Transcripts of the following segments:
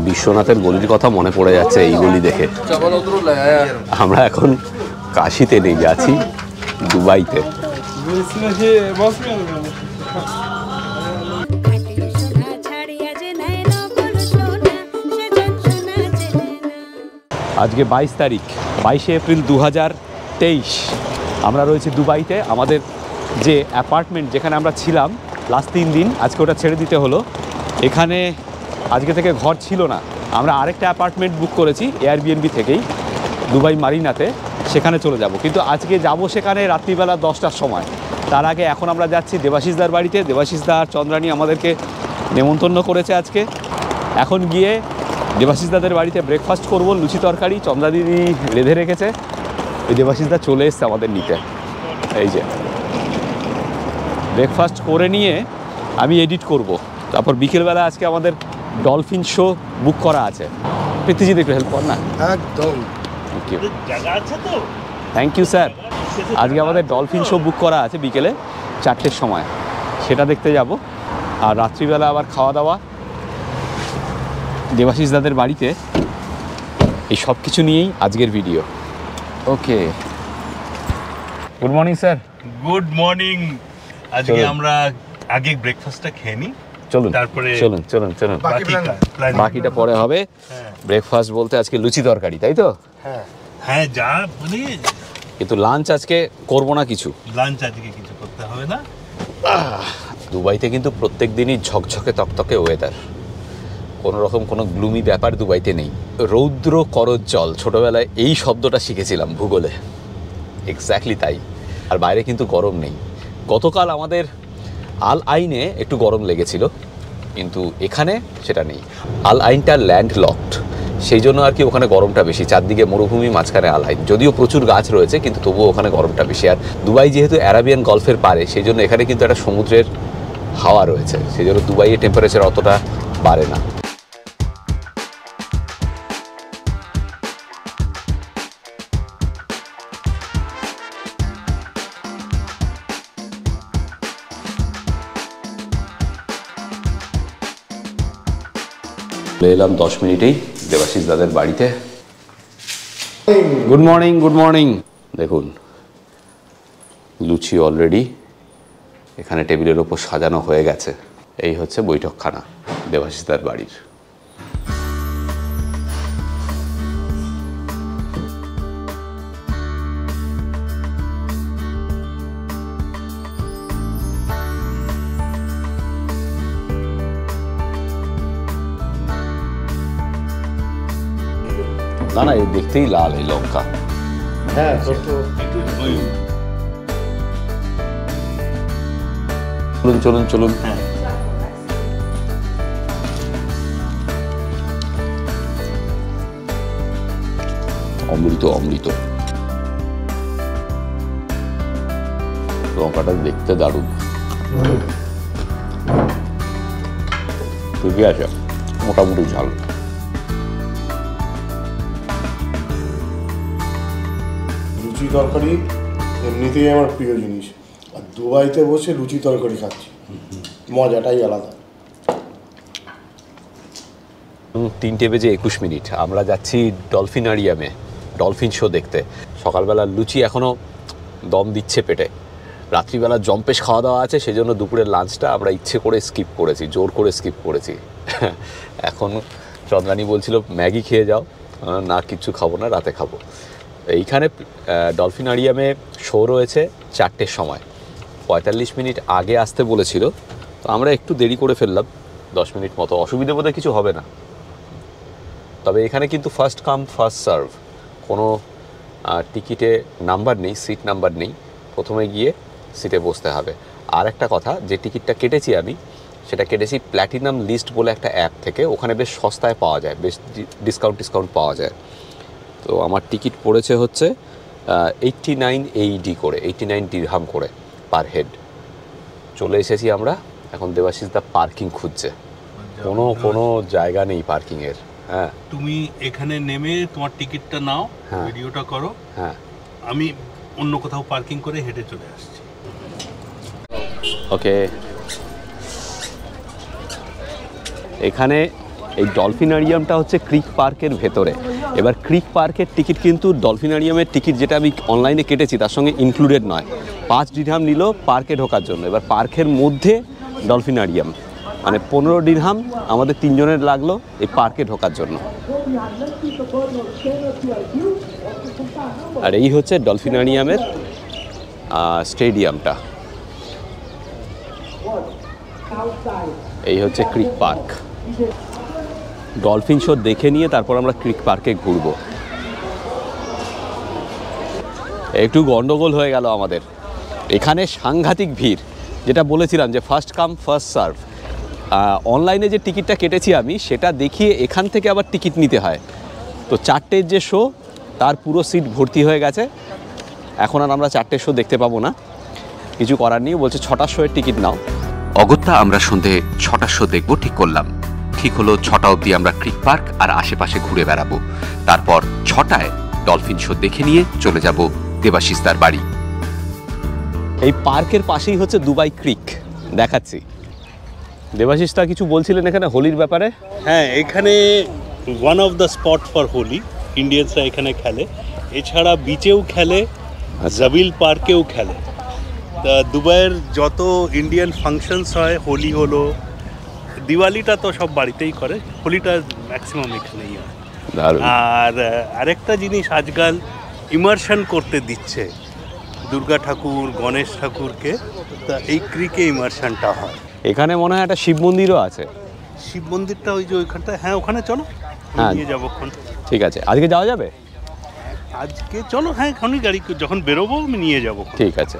বিশ্বনাথের গলির কথা মনে পড়ে যাচ্ছে এই গলি দেখে। আমরা এখন কাশিতে নেই, আছি দুবাইতে। আজকে 22 তারিখ, 22শে এপ্রিল 2023। আমরা রয়েছি দুবাইতে। আমাদের যে অ্যাপার্টমেন্ট যেখানে আমরা ছিলাম লাস্ট 3 দিন, আজকে ওটা ছেড়ে দিতে হলো। এখানে আজকে থেকে ঘর ছিল না, আমরা আরেকটা অ্যাপার্টমেন্ট বুক করেছি এয়ারবিএনবি থেকেই দুবাই মারিনাতে, সেখানে চলে যাব। কিন্তু আজকে যাব সেখানে রাত্রিবেলা 10টার সময়। তার আগে এখন আমরা যাচ্ছি দেবাশিসদার বাড়িতে। দেবাশিসদা আর চন্দ্রানী আমাদেরকে নেমন্তন্ন করেছে আজকে। এখন গিয়ে দেবাশিসদাদের বাড়িতে ব্রেকফাস্ট করব, লুচি তরকারি চন্দ্রাদিদি রেঁধে রেখেছে। ওই দেবাশিসদা চলে এসছে আমাদের নিতে। এই যে ব্রেকফাস্ট করে নিয়ে আমি এডিট করব, তারপর বিকেলবেলা আজকে আমাদের ডলফিন শো বুক করা আছে। প্রীতিজি একটু হেল্প কর না। একদম থ্যাংক ইউ স্যার। আজকে আমাদের ডলফিন শো বুক করা আছে বিকেলে 4টের সময়, সেটা দেখতে যাব। আর রাত্রিবেলা আবার খাওয়া দাওয়া দেবাশিসদাদের বাড়িতে। এই সব কিছু নিয়েই আজকের video. Okay, good morning sir. Good morning. আজকে আমরা আগে ব্রেকফাস্টটা খেয়ে নিই, চলুন তারপরে চলুন চলুন চলুন, বাকিটা পরে হবে। ব্রেকফাস্ট বলতে আজকে লুচি তরকারি, তাই তো? হ্যাঁ, যা বলি। কিন্তু লাঞ্চ আজকে করবো না, কিছু লাঞ্চ আজকে কিছু করতে হবে না। দুবাইতে কিন্তু প্রত্যেক দিনই ঝকঝকে তকতকে ওয়েদার, কোনো রকম কোনো গ্লুমি ব্যাপার দুবাইতে নেই। রৌদ্র করজ্জ্বল, ছোটোবেলায় এই শব্দটা শিখেছিলাম ভূগোলে, এক্স্যাক্টলি তাই। আর বাইরে কিন্তু গরম নেই। গতকাল আমাদের আল আইনে একটু গরম লেগেছিল, কিন্তু এখানে সেটা নেই। আল আইনটা ল্যান্ড লকড, সেই জন্য আর কি ওখানে গরমটা বেশি। চারদিকে মরুভূমি, মাঝখানে আল আইন। যদিও প্রচুর গাছ রয়েছে, কিন্তু তবুও ওখানে গরমটা বেশি। আর দুবাই যেহেতু অ্যারাবিয়ান গলফের পারে, সেই জন্য এখানে কিন্তু একটা সমুদ্রের হাওয়া রয়েছে, সেই জন্য দুবাইয়ের টেম্পারেচার অতটা বাড়ে না। এলাম 10 মিনিটেই দেবাশিস দাদের বাড়িতে। Good morning, good morning. দেখুন লুচি অলরেডি এখানে টেবিলের ওপর সাজানো হয়ে গেছে। এই হচ্ছে বৈঠকখানা দেবাশিস দার বাড়ির। না না, এই দেখতেই লাল এই লঙ্কা। হ্যাঁ, চলুন চলুন চলুন। অমৃত অমৃত, লঙ্কাটা দেখতে দারুণ। ঠিকই আছে, মোটামুটি ঝাল। লুচি তরকারি এমনিতেই আমার প্রিয় জিনিস, আর দুবাইতে বসে লুচি তরকারি খাচ্ছি, মজাটাই আলাদা। 3:21 আমরা যাচ্ছি ডলফিনারিয়ামে ডলফিন শো দেখতে। সকালবেলা লুচি এখনও দম দিচ্ছে পেটে, রাত্রিবেলা জম্পেশ খাওয়া দাওয়া আছে, সেই জন্য দুপুরের লাঞ্চটা আমরা ইচ্ছে করে স্কিপ করেছি, জোর করে স্কিপ করেছি। এখন চন্দ্রানী বলছিল ম্যাগি খেয়ে যাও, না কিচ্ছু খাবো না, রাতে খাবো। এইখানে ডলফিনারিয়ামে শো রয়েছে 4টের সময়। 45 মিনিট আগে আসতে বলেছিল, তো আমরা একটু দেরি করে ফেললাম, 10 মিনিট মতো। অসুবিধে বোধহয় কিছু হবে না। তবে এখানে কিন্তু ফার্স্ট কাম ফার্স্ট সার্ভ, কোনো টিকিটে নাম্বার নেই, সিট নাম্বার নেই, প্রথমে গিয়ে সিটে বসতে হবে। আর একটা কথা, যে টিকিটটা কেটেছি আমি, সেটা কেটেছি প্ল্যাটিনাম লিস্ট বলে একটা অ্যাপ থেকে। ওখানে বেশ সস্তায় পাওয়া যায়, বেশ ডিসকাউন্ট পাওয়া যায়। তো আমার টিকিট পড়েছে হচ্ছে 89 AED করে, 89 দিরহাম করে পার হেড। চলে এসেছি আমরা। এখন দেবাশিস দা পার্কিং খুঁজছে, কোনো জায়গা নেই পার্কিংয়ের। হ্যাঁ, তুমি এখানে নেমে তোমার টিকিটটা নাও, ভিডিওটা করো। হ্যাঁ, আমি অন্য কোথাও পার্কিং করে হেঁটে চলে আসছি। ওকে। এখানে এই ডলফিনারিয়ামটা হচ্ছে ক্রিক পার্কের ভেতরে। এবার ক্রিক পার্কের টিকিট কিন্তু ডলফিনারিয়ামের টিকিট যেটা আমি অনলাইনে কেটেছি তার সঙ্গে ইনক্লুডেড নয়। 5 দিরহাম নিল পার্কে ঢোকার জন্য। এবার পার্কের মধ্যে ডলফিনারিয়াম, মানে 15 দিরহাম আমাদের 3 জনের লাগলো এই পার্কে ঢোকার জন্য। আর এই হচ্ছে ডলফিনারিয়ামের স্টেডিয়ামটা, এই হচ্ছে ক্রিক পার্ক। ডলফিন শো দেখে নিয়ে তারপর আমরা ক্রিক পার্কে ঘুরবো। একটু গন্ডগোল হয়ে গেল আমাদের, এখানে সাংঘাতিক ভিড়। যেটা বলেছিলাম যে ফার্স্ট কাম ফার্স্ট সার্ভ। অনলাইনে যে টিকিটটা কেটেছি আমি সেটা দেখিয়ে এখান থেকে আবার টিকিট নিতে হয়। তো 4টের যে শো তার পুরো সিট ভর্তি হয়ে গেছে। এখন আর আমরা 4টের শো দেখতে পাবো না, কিছু করার নেই। বলছে 6টার শোয়ের টিকিট নাও। অগত্যা আমরা সন্ধে 6টার শো দেখব ঠিক করলাম। ঠিক হলো 6টা অবধি আমরা ক্রিক পার্ক আর আশেপাশে ঘুরে বেড়াবো। তারপর 6টায় ডলফিন শো দেখে নিয়ে চলে যাব দেবাশিস দার বাড়ি। এই পার্কের পাশেই হচ্ছে দুবাই ক্রিক, দেখাচ্ছি। দেবাশিস দা কিছু বলছিলেন এখানে হোলির ব্যাপারে। হ্যাঁ, এখানে one of the spot for Holi, ইন্ডিয়ানসরা এখানে খেলে। এছাড়া বিচেও খেলে, জাবিল পার্কেও খেলে। তা দুবাইয়ের যত ইন্ডিয়ান ফাংশনস হয়, হোলি হলো, দিওয়ালিটা তো সব বাড়িতেই করে, হোলিটা ম্যাক্সিমাম এখানেই হয়। দারুণ। আর আরেকটা জিনিস আজকাল ইমার্শন করতে দিচ্ছে দুর্গা ঠাকুর, গণেশ ঠাকুরকে, তা এই ক্রিকে ইমার্শনটা হয়। এখানে মনে হয় একটা শিব মন্দিরও আছে। শিব মন্দিরটা ওই যে ওইখানটা, হ্যাঁ ওখানে চলো, হ্যাঁ। নিয়ে যাবো এখন। ঠিক আছে, আজকে যাওয়া যাবে? আজকে চলো, হ্যাঁ এখনই গাড়ি যখন বেরোবো আমি নিয়ে যাবো। ঠিক আছে।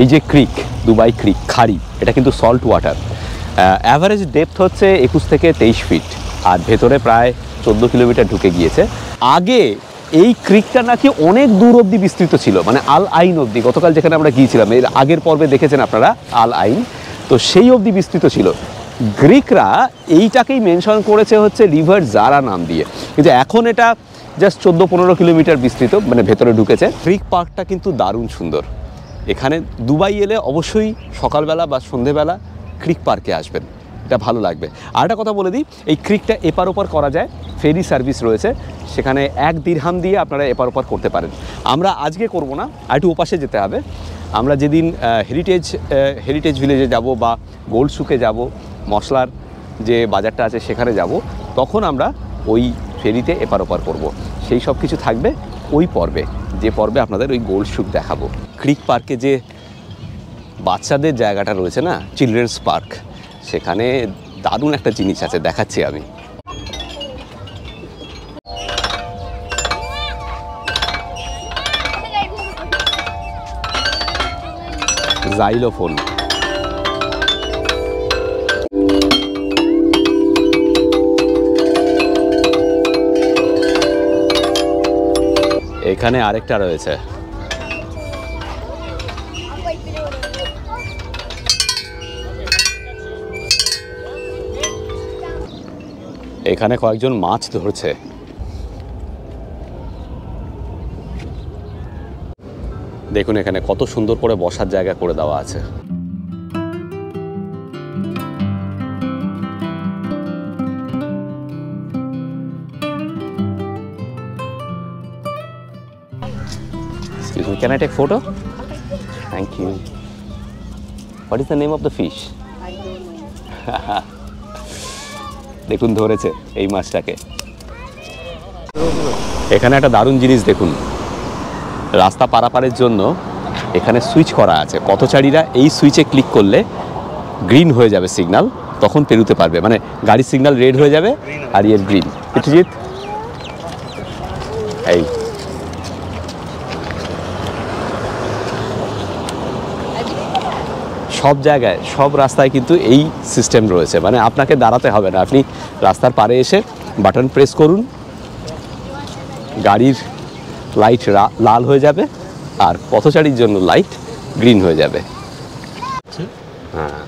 এই যে ক্রিক, দুবাই ক্রিক খাড়ি, এটা কিন্তু সল্ট ওয়াটার। অ্যাভারেজ ডেপথ হচ্ছে 21 থেকে 23 ফিট, আর ভেতরে প্রায় 14 কিলোমিটার ঢুকে গিয়েছে। আগে এই ক্রিকটা নাকি অনেক দূর অবধি বিস্তৃত ছিল, মানে আল আইন অবধি। গতকাল যেখানে আমরা গিয়েছিলাম, এর আগের পর্বে দেখেছেন আপনারা আল আইন, তো সেই অবধি বিস্তৃত ছিল। গ্রিকরা এইটাকেই মেনশন করেছে হচ্ছে রিভার জারা নাম দিয়ে, কিন্তু এখন এটা জাস্ট 14-15 কিলোমিটার বিস্তৃত, মানে ভেতরে ঢুকেছে। ক্রিক পার্কটা কিন্তু দারুণ সুন্দর। এখানে দুবাই এলে অবশ্যই সকালবেলা বা সন্ধেবেলা ক্রিক পার্কে আসবেন, এটা ভালো লাগবে। আর একটা কথা বলে দিই, এই ক্রিকটা এপার ওপার করা যায়, ফেরি সার্ভিস রয়েছে, সেখানে 1 দিরহাম দিয়ে আপনারা এপার ওপার করতে পারেন। আমরা আজকে করব না, আর একটু ওপাশে যেতে হবে। আমরা যেদিন হেরিটেজ ভিলেজে যাব বা গোল্ড সুকে যাব, মশলার যে বাজারটা আছে সেখানে যাব, তখন আমরা ওই ফেরিতে এপার ওপার করব। সেই সব কিছু থাকবে ওই পর্বে, যে পর্বে আপনাদের ওই গোল্ড সুক দেখাবো। ক্রিক পার্কে যে বাচ্চাদের জায়গাটা রয়েছে না, চিলড্রেন্স পার্ক, সেখানে দারুণ একটা জিনিস আছে, দেখাচ্ছি আমি। জাইলোফোন। এখানে আরেকটা রয়েছে। এখানে কয়েকজন মাছ ধরছে। দেখুন এখানে কত সুন্দর করে বসার জায়গা করে দেওয়া আছে। Excuse me, can I take photo? Thank you. What is the name of the fish? দেখুন ধরেছে এই মাছটাকে। এখানে একটা দারুণ জিনিস দেখুন, রাস্তা পারাপারের জন্য এখানে সুইচ করা আছে, পথচারীরা এই সুইচে ক্লিক করলে গ্রিন হয়ে যাবে সিগন্যাল, তখন পেরোতে পারবে, মানে গাড়ির সিগন্যাল রেড হয়ে যাবে আর এর গ্রিন। পৃথিবীত এই সব জায়গায় সব রাস্তায় কিন্তু এই সিস্টেম রয়েছে, মানে আপনাকে দাঁড়াতে হবে না, আপনি রাস্তার পাড়ে এসে বাটন প্রেস করুন, গাড়ির লাইট লাল হয়ে যাবে আর পথচারীর জন্য লাইট গ্রিন হয়ে যাবে। হ্যাঁ,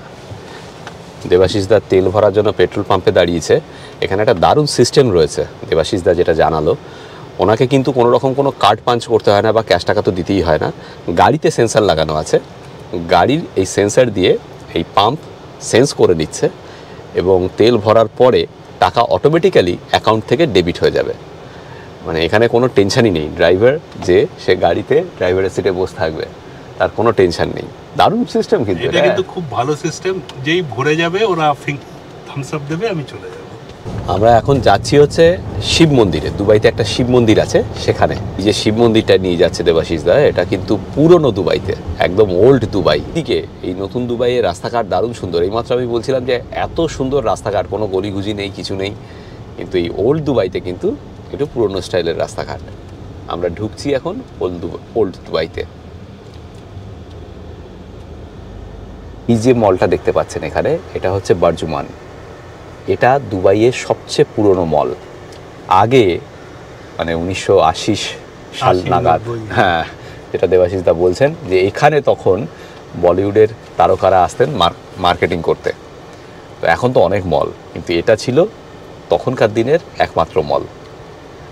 দেবাশিসদা তেল ভরার জন্য পেট্রোল পাম্পে দাঁড়িয়েছে। এখানে একটা দারুণ সিস্টেম রয়েছে, দেবাশিসদা যেটা জানালো, ওনাকে কিন্তু কোনো রকম কোনো কার্ড পাঞ্চ করতে হয় না বা ক্যাশ টাকা তো দিতেই হয় না। গাড়িতে সেন্সার লাগানো আছে, গাড়ির এই সেন্সার দিয়ে এই পাম্প সেন্স করে নিচ্ছে এবং তেল ভরার পরে টাকা অটোমেটিক্যালি অ্যাকাউন্ট থেকে ডেবিট হয়ে যাবে। মানে এখানে কোনো টেনশানই নেই, ড্রাইভার যে সে গাড়িতে ড্রাইভারের সিটে বসে থাকবে তার কোনো টেনশন নেই। দারুণ সিস্টেম কিন্তু এটা কিন্তু খুব ভালো সিস্টেম, যেই ভরে যাবে ওরা থামস আপ দেবে, আমি চলে যাব। আমরা এখন যাচ্ছি হচ্ছে শিব মন্দিরে। দুবাইতে একটা শিব মন্দির আছে, সেখানে এই যে শিব মন্দিরটা নিয়ে যাচ্ছে দেবাশিস দা, এটা কিন্তু পুরনো দুবাইতে, একদম ওল্ড দুবাই। দিকে এই নতুন দুবাইয়ের রাস্তাঘাট দারুণ সুন্দর। এইমাত্র আমি বলছিলাম যে এত সুন্দর রাস্তাঘাট, কোনো গলিগুজি নেই, কিছু নেই, কিন্তু এই ওল্ড দুবাইতে কিন্তু একটু পুরনো স্টাইলের রাস্তাঘাট। আমরা ঢুকছি এখন ওল্ড দুবাইতে। এই যে মলটা দেখতে পাচ্ছেন এখানে, এটা হচ্ছে বারজুমান। এটা দুবাইয়ের সবচেয়ে পুরনো মল। আগে মানে 1980 সাল নাগাদ, হ্যাঁ, যেটা দেবাশিসদা বলছেন যে এখানে তখন বলিউডের তারকারা আসতেন মার্কেটিং করতে। তো এখন তো অনেক মল, কিন্তু এটা ছিল তখনকার দিনের একমাত্র মল।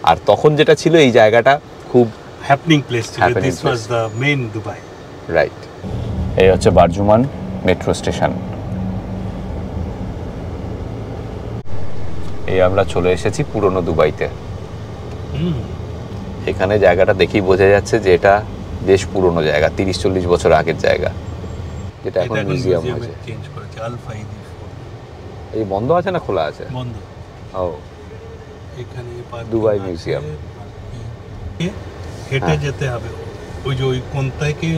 আর তখন যেটা ছিল, এই জায়গাটা খুব হ্যাপনিং প্লেস ছিল। This was the main Dubai. Right. এই হচ্ছে বারজুমান মেট্রো স্টেশন। এই আমরা চলে এসেছি পুরনো দুবাইতে। এখানে জায়গাটা দেখেই বোঝা যাচ্ছে যে এটা বেশ পুরনো জায়গা, 30-40 বছর আগের জায়গা, যেটা এখন মিউজিয়াম হয়েছে। চেঞ্জ করেছে আল ফাইদি। এই বন্ধ আছে না খোলা আছে? বন্ধ। ও, এখানে দুবাই মিউজিয়াম। হেঁটে যেতে হবে, ওই যে ওই কোন থেকে।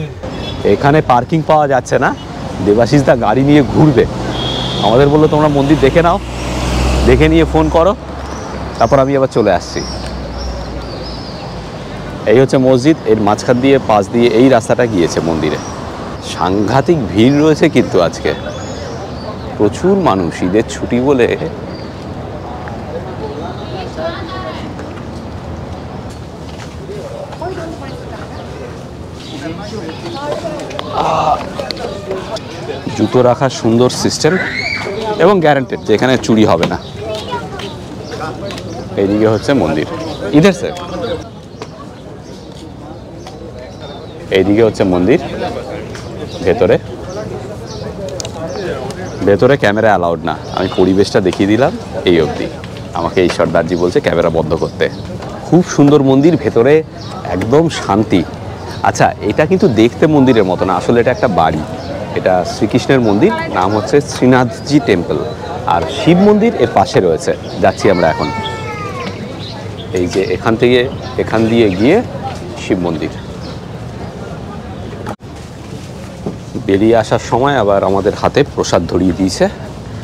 এখানে পার্কিং পাওয়া যাচ্ছে না, দেবাশিসদা গাড়ি নিয়ে ঘুরবে। আমাদের বললো তোমরা মন্দির দেখে নাও, দেখে নিয়ে ফোন করো, তারপর আমি আবার চলে আসছি। এই হচ্ছে মসজিদ, এর মাঝখান দিয়ে পাশ দিয়ে এই রাস্তাটা গিয়েছে মন্দিরে। সাংঘাতিক ভিড় রয়েছে কিন্তু আজকে, প্রচুর মানুষ, ঈদের ছুটি বলে। জুতো রাখার সুন্দর সিস্টেম এবং গ্যারান্টেড যে এখানে চুরি হবে না। এইদিকে হচ্ছে মন্দির, ইধার স্যার। এইদিকে হচ্ছে মন্দির, ভেতরে ক্যামেরা অ্যালাউড না। আমি পরিবেশটা দেখিয়ে দিলাম এই অবধি। আমাকে এই সর্দারজি বলছে ক্যামেরা বন্ধ করতে। খুব সুন্দর মন্দির, ভেতরে একদম শান্তি। আচ্ছা, এটা কিন্তু দেখতে মন্দিরের মতো না, আসলে এটা একটা বাড়ি। এটা শ্রীকৃষ্ণের মন্দির, নাম হচ্ছে শ্রীনাথজি টেম্পল, আর শিব মন্দির এর পাশে রয়েছে। যাচ্ছি আমরা এখন। এই যে এখান দিয়ে গিয়ে শিব মন্দির। বেরিয়ে আসার সময় আবার আমাদের হাতে প্রসাদ ধরিয়ে দিয়েছে,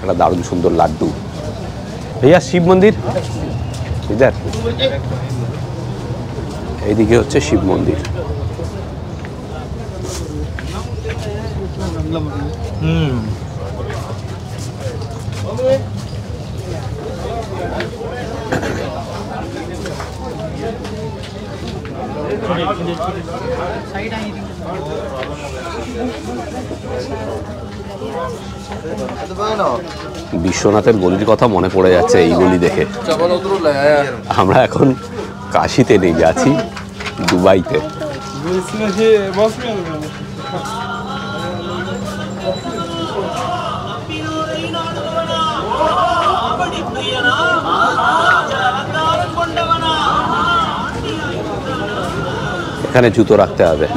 একটা দারুণ সুন্দর লাড্ডু। ভাইয়া শিব মন্দির ইধার। এইদিকে হচ্ছে শিব মন্দির। বিশ্বনাথের গলির কথা মনে পড়ে যাচ্ছে এই গলি দেখে। আমরা এখন কাশিতে নেই, যাচ্ছি দুবাইতে। এখানে জুতো রাখতে হবে।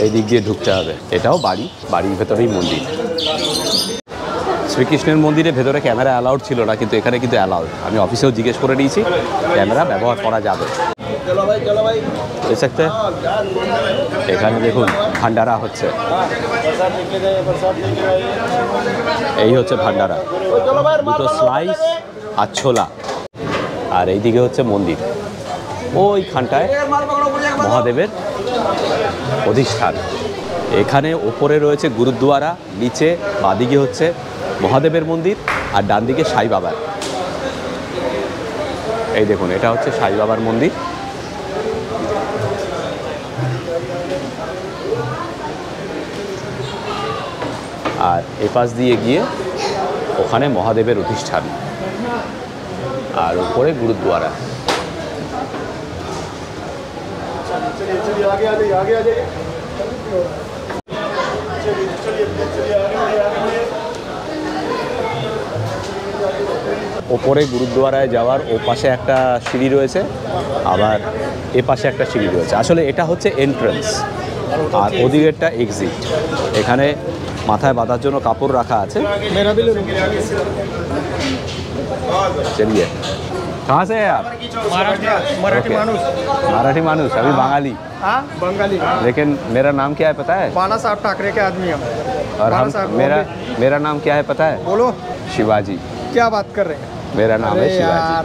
এই দিক দিয়ে ঢুকতে হবে। এটাও বাড়ির ভেতরেই মন্দির। শ্রীকৃষ্ণের মন্দিরে ভেতরে ক্যামেরা অ্যালাউড ছিল না, কিন্তু এখানে কিন্তু অ্যালাউড। আমি অফিসেও জিজ্ঞেস করে নিয়েছি, ক্যামেরা ব্যবহার করা যাবে। বুঝতে सकते এখানে দেখুন ভান্ডারা হচ্ছে, এই হচ্ছে ভান্ডারা, দুটো স্লাইস আর ছোলা। আর এইদিকে হচ্ছে মন্দির, ওইখানটায় মহাদেবের অধিষ্ঠান। এখানে ওপরে রয়েছে গুরুদ্বারা, নিচে বাদিকে হচ্ছে মহাদেবের মন্দির, আর ডান দিকে সাই বাবার। এই দেখুন, এটা হচ্ছে সাই বাবার মন্দির। আর এপাশ দিয়ে গিয়ে ওখানে মহাদেবের অধিষ্ঠান, আর উপরে গুরুদ্বারা। ওপরে গুরুদ্বারায় যাওয়ার ও পাশে একটা সিঁড়ি রয়েছে, আবার এ পাশে একটা সিঁড়ি রয়েছে। আসলে এটা হচ্ছে এন্ট্রান্স, আর ওদিকেরটা এক্সিট। এখানে মাথায় বাঁধার জন্য কাপড় রাখা আছে। चलिए कहाँ से है आप? मराठी माणूस। मराठी मानुष, अभी बांगाली, हाँ बंगाली। लेकिन मेरा नाम क्या है पता है? बाला साहब ठाकरे के आदमी हम। और बाला हम साहब मेरा नाम क्या है पता है? बोलो शिवाजी। क्या बात कर रहे हैं? मेरा नाम है अरे यार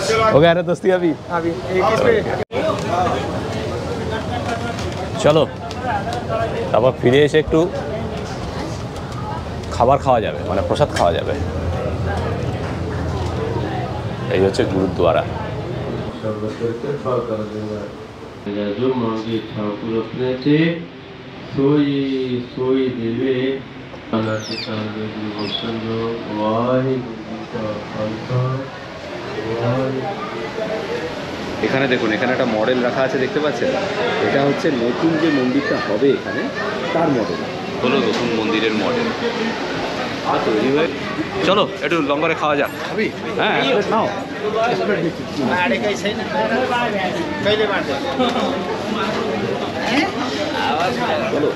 शिवाजी। हो गया ना दोस्ती अभी? अभी एक इस पे চলো তারপর ফিরে এসে একটু খাবার খাওয়া যাবে, মানে প্রসাদ খাওয়া যাবে। এই হচ্ছে গুরুদ্বারা। जो मांगे ठाकुर अपने से सोई सोई देवे अनाथ कांगे गुरु भक्तन जो वाहे गुरु का खालसा वाहे। এখানে দেখুন, এখানে একটা মডেল রাখা আছে, দেখতে পাচ্ছেন? এটা হচ্ছে নতুন যে মন্দিরটা হবে এখানে, তার মডেল হলো নতুন মন্দিরের মডেল। তৈরি হয়ে চলো একটু লঙ্গরে খাওয়া যাক। হ্যাঁ নাও, চলো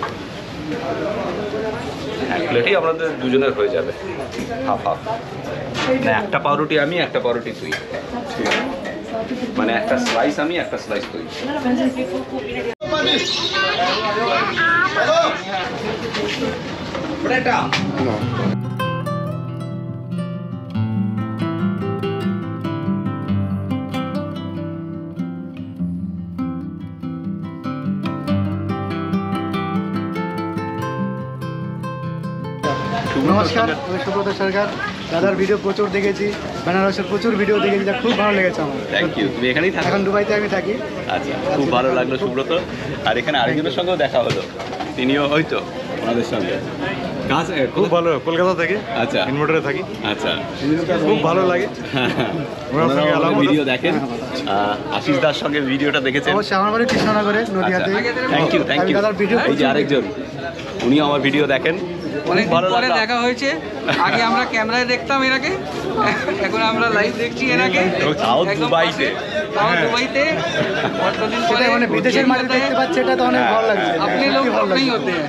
এক প্লেটই আমাদের দুজনের হয়ে যাবে, হাফ হাফ। না, একটা পাউরুটি আমি, একটা পাউরুটি তুই, মানে একটা স্লাইস আমি, একটা স্লাইস তুই। নমস্কার, আমি সুব্রত সরকার। দাদার ভিডিও প্রচুর দেখেছি, বেনারসের প্রচুর ভিডিও দেখেছি, যা খুব ভালো লেগেছে আমার। Thank you. তুমি এখানেই থাকো? এখন দুবাইতে আমি থাকি। আচ্ছা, খুব ভালো লাগলো সুব্রত। আর এখানে আরেকজনের সঙ্গেও দেখা হলো, তিনিও হয়তো ওনাদের সঙ্গে। খুব ভালো, কলকাতা থেকে। আচ্ছা, ইনভার্টারে থাকি। আচ্ছা, খুব ভালো লাগে। ভিডিও দেখেন, আশিস দার সঙ্গে ভিডিওটা দেখেছেন? অবশ্যই, আমার বাড়ি কৃষ্ণনগরে, নদীয়াতে। Thank you, thank you. দাদার ভিডিও এই যে আরেকজন, উনিও আমার ভিডিও দেখেন। অনেক ভালো পরে লাগলো। দেখা হয়েছে। আগে আমরা ক্যামেরায় দেখতাম এনাকে, এখন আমরা লাইভ দেখছি এনাকে। তাও একদম দুবাইতে। পাশে, তাও দুবাইতে। কতদিন পরে সেটা মানে বিদেশের মাঝে দেখতে পাচ্ছি, এটা তো অনেক ভালো লাগছে। अपने लोग ভালো नहीं লাগছে। होते हैं,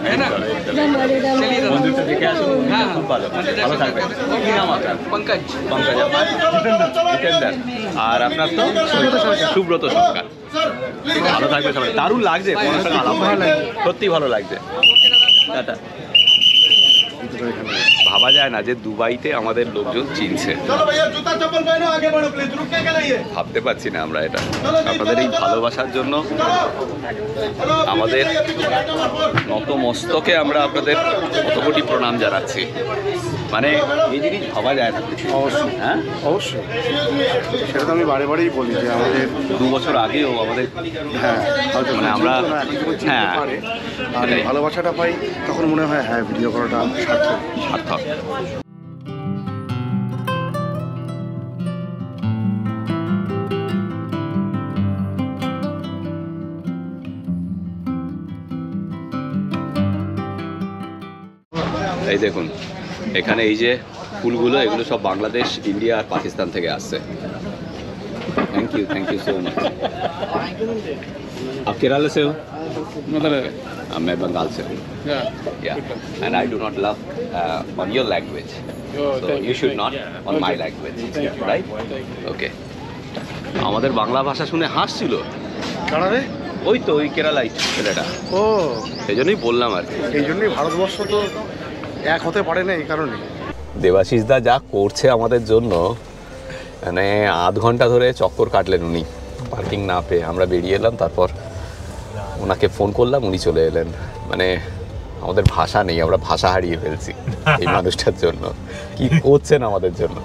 है ना? चलिए दादा। মন্দিরটা দেখে আসুন। हाँ খুব ভালো, ভালো থাকবেন। কি নাম আপনার? पंकज। পঙ্কজ, জিতেন্দ্র। আর আপনার তো সুব্রত সরকার। ভালো থাকবে সবাই। দারুণ লাগছে, তোমার সঙ্গে আলাপ হয়ে। সত্যি ভালো লাগছে। টাটা। ভাবা যায় না যে দুবাইতে আমাদের লোকজন চিনছে, ভাবতে পারছি না আমরা এটা। আপনাদের এই ভালোবাসার জন্য আমাদের নতমস্তকে আমরা আপনাদের কত কোটি প্রণাম জানাচ্ছি। মানে এই জিনিস ভাবা যায় না। অবশ্যই, হ্যাঁ অবশ্যই, সেটা তো আমি বারে বারেই বলি যে আমাদের 2 বছর আগেও আমাদের, হ্যাঁ হয়তো মানে আমরা, হ্যাঁ আর এই ভালোবাসাটা পাই, তখন মনে হয় হ্যাঁ ভিডিও করাটা সার্থক। সার্থক। এই দেখুন, এখানে এই যে ফুলগুলো, এগুলো সব বাংলাদেশ, ইন্ডিয়া আর পাকিস্তান থেকে আসছে। Thank you so much. आप केरला से हो? मैं बंगाल से हूँ। And I do not love on your language. So you should not on my language, right? Okay. আমাদের বাংলা ভাষা শুনে হাসছিল। কারণে ওই তো ওই কেরালাই ছেলেটা, ও সেই জন্যই বললাম আর কি। এই জন্যই ভারতবর্ষ তো এক হতে পারে না, এই কারণে। দেবাশিস দা যা করছে আমাদের জন্য, মানে আধ ঘন্টা ধরে চক্কর কাটলেন উনি পার্কিং না পেয়ে। আমরা বেরিয়ে এলাম, তারপর ওনাকে ফোন করলাম, উনি চলে এলেন। মানে আমাদের ভাষা নেই, আমরা ভাষা হারিয়ে ফেলছি এই মানুষটার জন্য। কি করছেন আমাদের জন্য।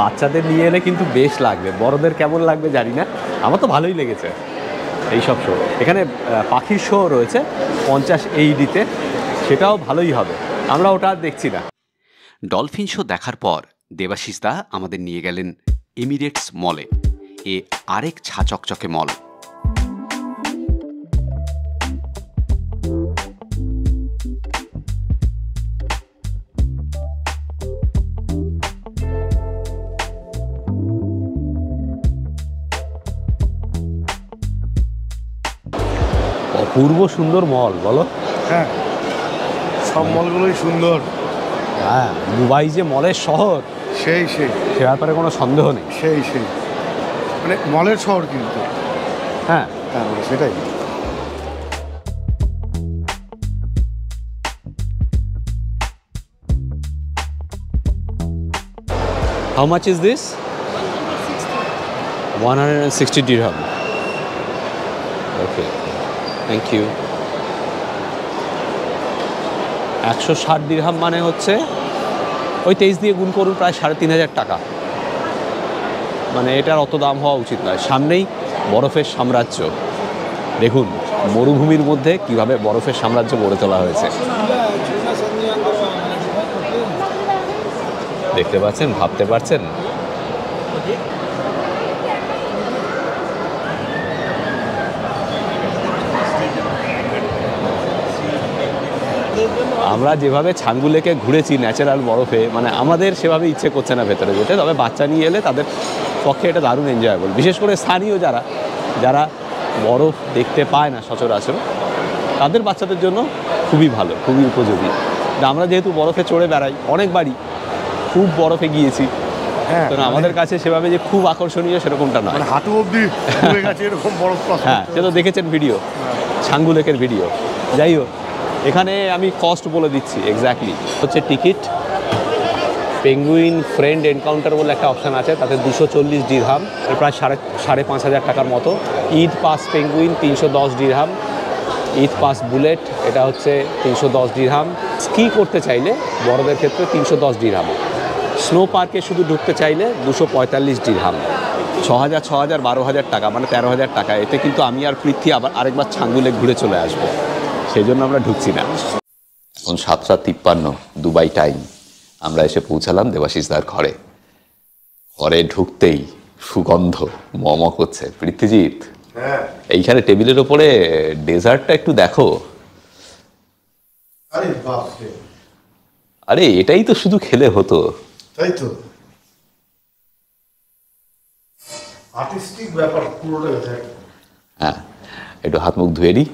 বাচ্চাদের নিয়ে এলে কিন্তু বেশ লাগবে, বড়দের কেমন লাগবে জানি না, আমার তো ভালোই লেগেছে এই সব শো। এখানে পাখির শো রয়েছে 50 AED-তে, সেটাও ভালোই হবে, আমরা ওটা আর দেখছি না। ডলফিন শো দেখার পর দেবাশিস দা আমাদের নিয়ে গেলেন এমিরেটস মলে। এ আরেক ছাচকচকে মল। অপূর্ব সুন্দর মল, বলো। হ্যাঁ, সব মলগুলোই সুন্দর। হ্যাঁ, দুবাই যে মলের শহর, সেই সে ব্যাপারে কোনো সন্দেহ নেই। সেই মানে মলের শহর কিন্তু। হ্যাঁ হ্যাঁ, সেটাই। How much is this? 160 dirham. Okay, thank you. 160 দিরহাম মানে হচ্ছে ওই 23 দিয়ে গুণ করুন, প্রায় 3500 টাকা। মানে এটার অত দাম হওয়া উচিত নয়। সামনেই বরফের সাম্রাজ্য, দেখুন মরুভূমির মধ্যে কিভাবে বরফের সাম্রাজ্য গড়ে তোলা হয়েছে, দেখতে পাচ্ছেন, ভাবতে পারছেন। আমরা যেভাবে ছাঙ্গু লেকে ঘুরেছি ন্যাচারাল বরফে, মানে আমাদের সেভাবে ইচ্ছে করছে না ভেতরে যেতে। তবে বাচ্চা নিয়ে এলে তাদের পক্ষে এটা দারুণ এনজয়েবল, বিশেষ করে স্থানীয় যারা বরফ দেখতে পায় না সচরাচর, তাদের বাচ্চাদের জন্য খুবই ভালো, খুবই উপযোগী। আমরা যেহেতু বরফে চড়ে বেড়াই অনেকবারই, খুব বরফে গিয়েছি, হ্যাঁ, আমাদের কাছে সেভাবে যে খুব আকর্ষণীয় সেরকমটা নয়। হাঁটু অবধি গেছে এরকম বরফ। হ্যাঁ, সে তো দেখেছেন ভিডিও, ছাঙ্গু লেকের ভিডিও। যাই হোক, এখানে আমি কস্ট বলে দিচ্ছি এক্স্যাক্টলি। হচ্ছে টিকিট, পেঙ্গুইন ফ্রেন্ড এনকাউন্টার বলে একটা অপশান আছে, তাতে 240 দিরহাম, প্রায় 5,500 টাকার মতো। ঈদ পাস পেঙ্গুইন 310 দিরহাম। ঈদ পাস বুলেট এটা হচ্ছে 310 দিরহাম। স্কি করতে চাইলে বড়দের ক্ষেত্রে 310 দিরহাম। স্নো পার্কে শুধু ঢুকতে চাইলে 245 দিরহাম। 6,000 6,000 12,000 টাকা, মানে 13,000 টাকা। এতে কিন্তু আমি আর পৃথ্বী আরেকবার ছাঙ্গু লেক ঘুরে চলে আসবো, সেই জন্য আমরা ঢুকছি না। এখন 7:53 দুবাই টাইম। আমরা এসে পৌঁছালাম দেবাশিসদার ঘরে। ঘরে ঢুকতেই সুগন্ধ মম করছে। পৃথ্বীজিৎ, এইখানে টেবিলের ওপরে ডেজার্টটা একটু দেখো। আরে বাপ রে, আরে এটাই তো শুধু খেলে হতো। তাই তো আর্টিস্টিক ব্যাপার পুরোটা দেখ। হ্যাঁ, একটু হাত মুখ ধুয়ে নিই।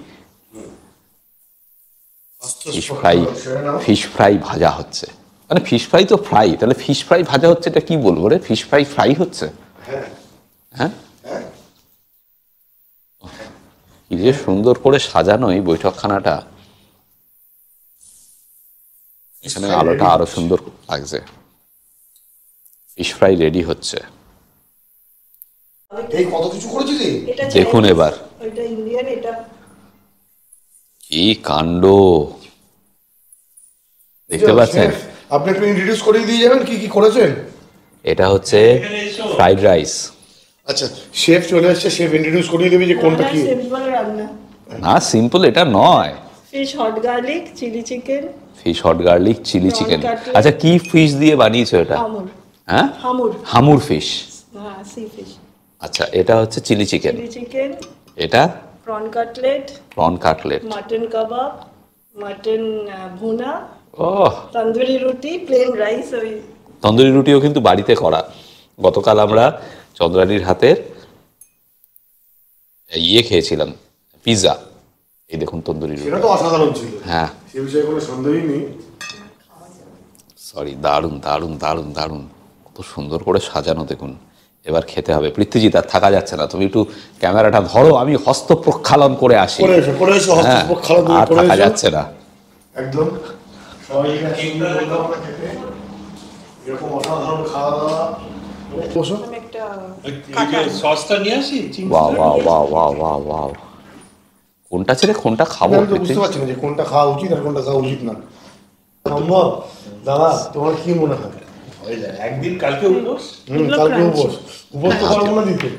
ফিশ ফ্রাই ভাজা হচ্ছে, মানে ফিশ ফ্রাই তো ফ্রাই, তাহলে ফিশ ফ্রাই ভাজা হচ্ছে, এটা কি বলবো রে? ফিশ ফ্রাই ফ্রাই হচ্ছে? হ্যাঁ, কি যে সুন্দর করে সাজানো এই বৈঠকখানাটা, এখানে আলোটা আরো সুন্দর লাগছে। ফিশ ফ্রাই রেডি হচ্ছে, এই কত কিছু করেছিস দেখুন এবার কি কাণ্ড দেখতে পাচ্ছেন। আপনি একটু ইন্ট্রোডিউস করে দিয়ে যাবেন কি কি করেছেন। এটা হচ্ছে ফ্রাইড রাইস। আচ্ছা, শেফ চলে আসছে, শেফ ইন্ট্রোডিউস করিয়ে দেবে যে কোনটা কি। সিম্পল রান্না। না, সিম্পল এটা নয়। Fish hot garlic chilli chicken. Fish hot garlic chilli chicken. আচ্ছা, কি ফিশ দিয়ে বানিয়েছো এটা? হামুর। হ্যাঁ, হামুর। হামুর ফিশ। হ্যাঁ, সি ফিশ। আচ্ছা, এটা হচ্ছে চিলি চিকেন। Chilli chicken. এটা prawn cutlet. Prawn cutlet. Mutton kebab, mutton bhuna, oh, tandoori রুটি, প্লেন রাইস। ওই তন্দুরি রুটিও কিন্তু বাড়িতে করা। গতকাল আমরা চন্দ্রানীর হাতের খেয়েছিলাম, পিৎজা। এই দেখুন তন্দুরি রুটি, সেটা তো অসাধারণ ছিল। হ্যাঁ, সে বিষয়ে কোনো সন্দেহই নেই। সরি, দারুণ দারুণ দারুণ দারুণ, কত সুন্দর করে সাজানো দেখুন। এবার খেতে হবে। পৃথ্বীজিৎ, আর থাকা যাচ্ছে না, তুমি একটু ক্যামেরাটা ধরো, আমি হস্ত প্রক্ষালন করে আসি। করে এসো, হস্ত হ্যাঁ, প্রক্ষালন আর করে থাকা এসো। যাচ্ছে না। একদম সবাই একসঙ্গে বললাম আমরা খেতে। এরকম অসাধারণ খাওয়া দাওয়া। বসো। একটা সসটা নিয়ে আসি। Wow wow wow wow wow wow, কোনটা ছেড়ে কোনটা খাবো? আমি তো বুঝতে পারছি না যে কোনটা খাওয়া উচিত আর কোনটা খাওয়া উচিত না। সম্ভব দাদা, তোমার কি মনে হয়? একদিন কালকে উপোস। কালকে উপোস তো পারবো না দিতে।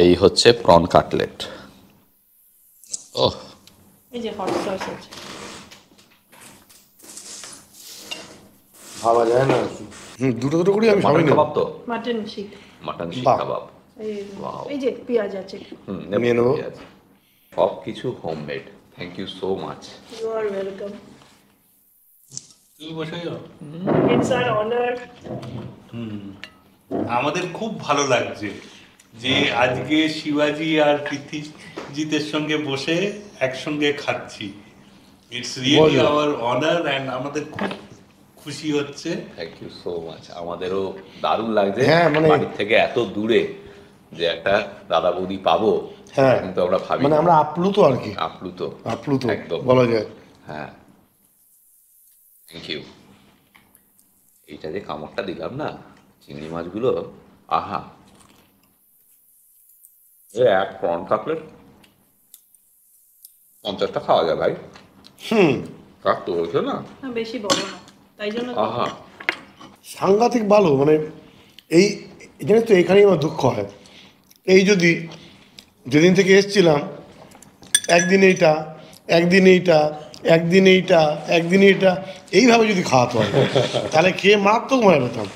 এই হচ্ছে প্রন কাটলেট। ওহ, এই যে হট সস আছে। ভাবা যায় না আর কি। দুটো দুটো করে আমি সবাই মাটন নেব। কাবাব তো, মাটন শিক। মাটন শিক বাহ। কাবাব। এই যে পেঁয়াজ আছে। নিয়ে নেবো। সব কিছু homemade. Thank you so much. You are welcome. তুই বসে যাও। It's our honour. আমাদের খুব ভালো লাগছে যে আজকে শিবাজি আর পৃথ্বীজিতের সঙ্গে বসে একসঙ্গে খাচ্ছি। It's really our honour and আমাদের খুব খুশি হচ্ছে। Thank you so much. আমাদেরও দারুণ লাগছে। হ্যাঁ, মানে বাড়ির থেকে এত দূরে যে একটা দাদা বৌদি পাবো, হ্যাঁ, কিন্তু আমরা ভাবি মানে আমরা আপ্লুত আর কি। আপ্লুত একদম বলা যায়। হ্যাঁ, থ্যাংক ইউ। এইটা যে কামড়টা দিলাম না, চিংড়ি মাছগুলো, আহা। এক প্রন কাটলেট 50টা খাওয়া যায় ভাই। কাট তো হয়েছে না, বেশি বড় না, তাই জন্য। আহা, সাংঘাতিক ভালো। মানে এই জানিস তো, এখানেই আমার দুঃখ হয়। এই যদি যেদিন থেকে এসছিলাম, একদিন এইটা, একদিন এইটা, একদিন এইটা, একদিন এইটা, এইভাবে যদি খাওয়াতে হয় তাহলে খেয়ে মারাত্মক মজা পেতাম।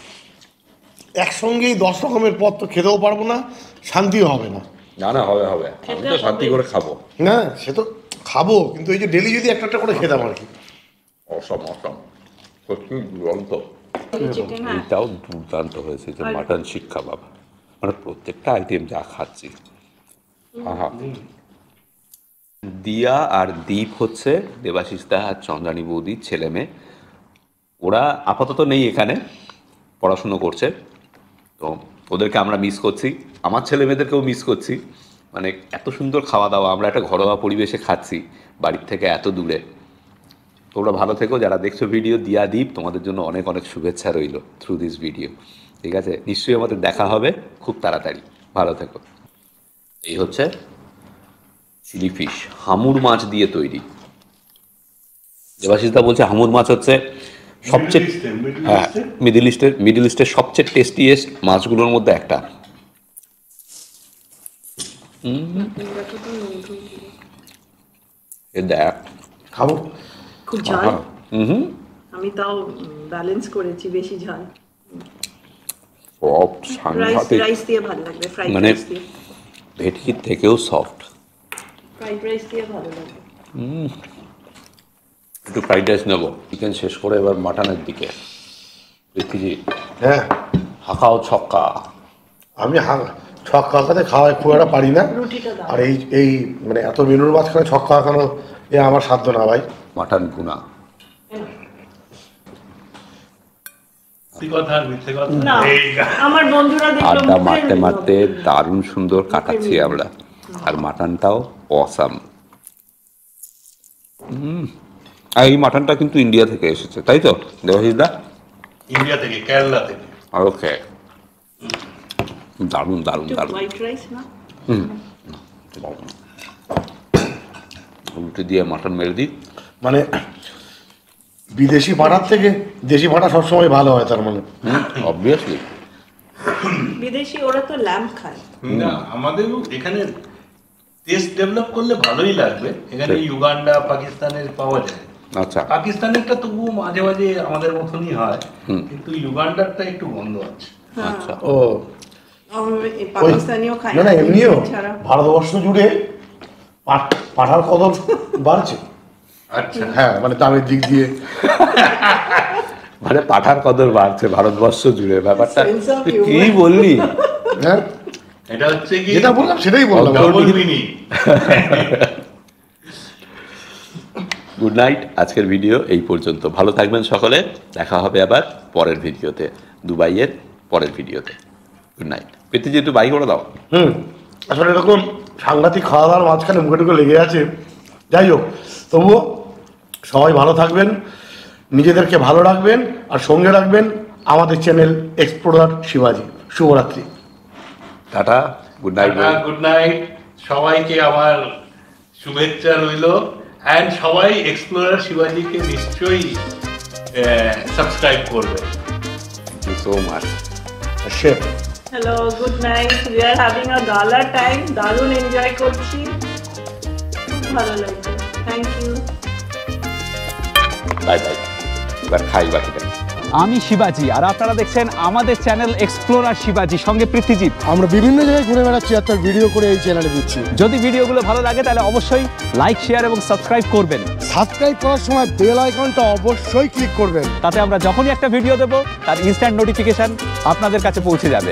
একসঙ্গেই 10 রকমের পদ তো খেতেও পারবো না, শান্তিও হবে না। না না, হবে হবে, আমি তো শান্তি করে খাবো। না সে তো খাবো, কিন্তু এই যে ডেলি যদি একটা একটা করে খেতাম আর কি। অসম অসম, সত্যি দুরন্ত। চিকেন। এটাও দুর্দান্ত হয়েছে, যে মাটন শিক কাবাব, মানে প্রত্যেকটা আইটেম যা খাচ্ছি। আহা। দিয়া আর দীপ হচ্ছে দেবাশিস দা আর চন্দ্রানী বৌদির ছেলে মেয়ে। ওরা আপাতত নেই এখানে, পড়াশুনো করছে, তো ওদেরকে আমরা মিস করছি। আমার ছেলে মেয়েদেরকেও মিস করছি। মানে এত সুন্দর খাওয়া দাওয়া, আমরা একটা ঘরোয়া পরিবেশে খাচ্ছি বাড়ির থেকে এত দূরে। তোমরা ভালো থেকো, যারা দেখছো ভিডিও। দিয়া দীপ, তোমাদের জন্য অনেক অনেক শুভেচ্ছা রইল থ্রু দিস ভিডিও। ঠিক আছে, নিশ্চয়ই আমাদের দেখা হবে খুব তাড়াতাড়ি। ভালো থেকো। এই হচ্ছে চিলি ফিশ, হামুর মাছ দিয়ে তৈরি। দেবাশিসদা বলছে হামুর মাছ হচ্ছে সবচেয়ে, হ্যাঁ, মিডল ইস্টের সবচেয়ে টেস্টিয়েস্ট মাছগুলোর মধ্যে একটা। দেখ, খাবো। খুব ঝাল। হুম, আমি তাও ব্যালেন্স করেছি, বেশি ঝাল। সফট, সাংঘাতিক, রাইস দিয়ে ভালো লাগবে, ফ্রাইড মানে রাইস দিয়ে। ভেটকির থেকেও সফট। ফ্রাইড রাইস দিয়ে ভালো লাগবে। একটু ফ্রাইড রাইস নেবো। চিকেন শেষ করে এবার মাটনের দিকে। পৃথ্বীজি হ্যাঁ হাঁকাও ছক্কা। আমি ছক্কা হাঁকাতে খাওয়াই খুব একটা পারি না। রুটিটা দাও। আর এই মানে এত মেনুর মাঝখানে ছক্কা হাঁকানো আমার সাধ্য না ভাই। মাটন ভুনা। না, আমার বন্ধুরা দেখলো আড্ডা মুখে মারতে নিল। মারতে দারুণ সুন্দর কাটাচ্ছি আমরা, আর মাটনটাও অসাম। আর এই মাটনটা কিন্তু ইন্ডিয়া থেকে এসেছে, তাই তো দেবাশিস দা? ইন্ডিয়া থেকে, কেরালা থেকে। ওকে, দারুণ দারুণ একটু দারুণ। হোয়াইট রাইস না? রুটি দিয়ে মাটন মেরে দিই। মানে বিদেশি ভাড়ার থেকে দেশি ভাড়া সবসময় ভালো হয় তার মানে। অবভিয়াসলি। বিদেশি ওরা তো ল্যাম্প খায়। না, আমাদেরও এখানে টেস্ট ডেভেলপ করলে ভালোই লাগবে। এখানে ইউগান্ডা, পাকিস্তানের পাওয়া যায়। আচ্ছা, পাকিস্তানেরটা তবুও মাঝে মাঝে আমাদের মতনই হয়, কিন্তু ইউগান্ডারটা একটু গন্ধ আছে। আচ্ছা। ও পাকিস্তানিও খায় না, এমনিও ছাড়া। ভারতবর্ষ জুড়ে পাঠার কদর বাড়ছে। আচ্ছা, হ্যাঁ, মানে দামের দিক দিয়ে। মানে পাঠার কদর বাড়ছে ভারতবর্ষ জুড়ে, ব্যাপারটা Sense of humor. কি বললি? হ্যাঁ, এটা হচ্ছে কি যেটা বললাম সেটাই বললাম। Double meaning. Good night. আজকের ভিডিও এই পর্যন্ত। ভালো থাকবেন সকলে, দেখা হবে আবার পরের ভিডিওতে, দুবাইয়ের পরের ভিডিওতে। Good night. প্রীতিজি একটু বাই করে দাও। আসলে এরকম সাংঘাতিক খাওয়া দাওয়ার মাঝখানে মুখে টুকে লেগে আছে। যাই হোক, তবুও সবাই ভালো থাকবেন, নিজেদেরকে ভালো রাখবেন, আর সঙ্গে রাখবেন আমাদের চ্যানেল এক্সপ্লোরার শিবাজি। শুভরাত্রি, tata, good night. Good night, সবাইকে আমার শুভেচ্ছা রইল। অ্যান্ড সবাই এক্সপ্লোরার শিবাজিকে নিশ্চয়ই সাবস্ক্রাইব করবে। Thank you so much. Chef. Hello, good night. We are having a gala time. দারুণ এনজয় করছি, খুব ভালো লাগছে। Thank you. Bye bye. এবার খাই বাকিটা। আমি শিবাজি, আর আপনারা দেখছেন আমাদের চ্যানেল এক্সপ্লোরার শিবাজি, সঙ্গে পৃথ্বীজিৎ। আমরা বিভিন্ন জায়গায় ঘুরে বেড়াচ্ছি আর তার ভিডিও করে এই চ্যানেলে দিচ্ছি। যদি ভিডিওগুলো ভালো লাগে তাহলে অবশ্যই লাইক, শেয়ার এবং সাবস্ক্রাইব করবেন। সাবস্ক্রাইব করার সময় বেল আইকনটা অবশ্যই ক্লিক করবেন, তাতে আমরা যখনই একটা ভিডিও দেবো তার ইনস্ট্যান্ট নোটিফিকেশন আপনাদের কাছে পৌঁছে যাবে।